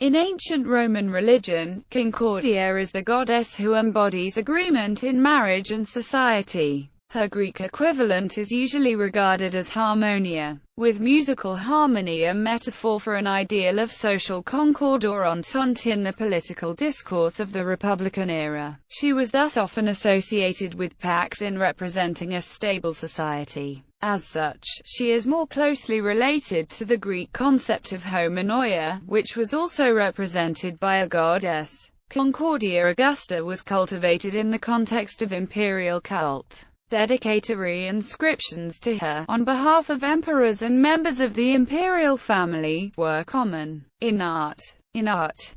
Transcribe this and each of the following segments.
In ancient Roman religion, Concordia is the goddess who embodies agreement in marriage and society. Her Greek equivalent is usually regarded as Harmonia, with musical harmony a metaphor for an ideal of social concord or entente in the political discourse of the Republican era. She was thus often associated with Pax in representing a stable society. As such, she is more closely related to the Greek concept of homonoia, which was also represented by a goddess. Concordia Augusta was cultivated in the context of imperial cult. Dedicatory inscriptions to her, on behalf of emperors and members of the imperial family, were common. In art,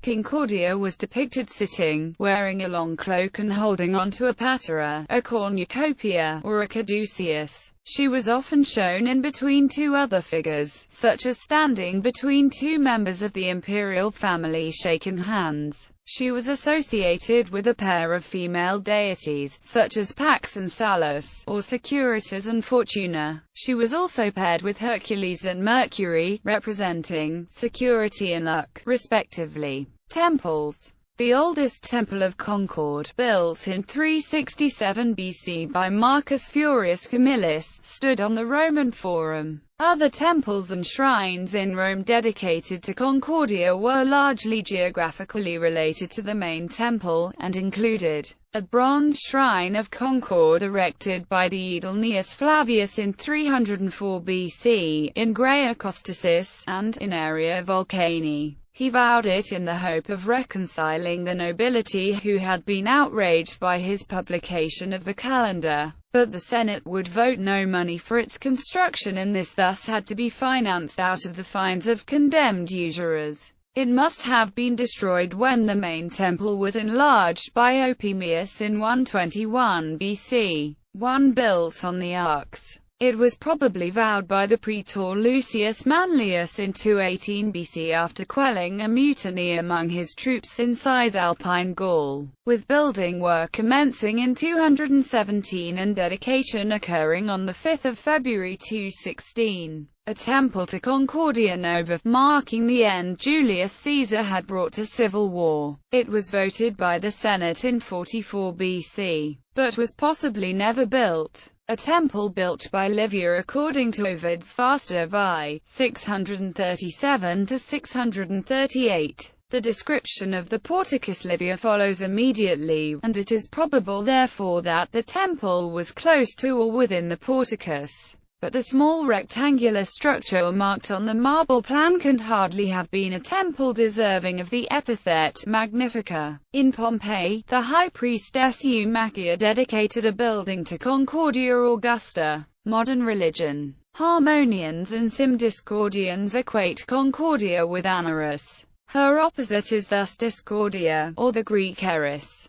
Concordia was depicted sitting, wearing a long cloak and holding onto a patera, a cornucopia, or a caduceus. She was often shown in between two other figures, such as standing between two members of the imperial family shaking hands. She was associated with a pair of female deities, such as Pax and Salus, or Securitas and Fortuna. She was also paired with Hercules and Mercury, representing security and luck, respectively. Temples. The oldest temple of Concord, built in 367 BC by Marcus Furius Camillus, stood on the Roman Forum. Other temples and shrines in Rome dedicated to Concordia were largely geographically related to the main temple, and included a bronze shrine of Concord erected by the Aedile Gnaeus Flavius in 304 BC, in Graea Costacis, and, in Area Vulcani. He vowed it in the hope of reconciling the nobility who had been outraged by his publication of the calendar. But the Senate would vote no money for its construction, and this thus had to be financed out of the fines of condemned usurers. It must have been destroyed when the main temple was enlarged by Opimius in 121 BC. One built on the Arx. It was probably vowed by the praetor Lucius Manlius in 218 BC after quelling a mutiny among his troops in Cisalpine Gaul, with building work commencing in 217 and dedication occurring on 5 February 216. A temple to Concordia Nova, marking the end Julius Caesar had brought to civil war. It was voted by the Senate in 44 BC, but was possibly never built. A temple built by Livia according to Ovid's Fasta vi. 637–638. The description of the Porticus Livia follows immediately, and it is probable therefore that the temple was close to or within the porticus. But the small rectangular structure marked on the marble plan can hardly have been a temple deserving of the epithet Magnifica. In Pompeii, the high priestess Eumachia dedicated a building to Concordia Augusta. Modern religion. Harmonians and Simdiscordians equate Concordia with Anarus. Her opposite is thus Discordia, or the Greek Eris.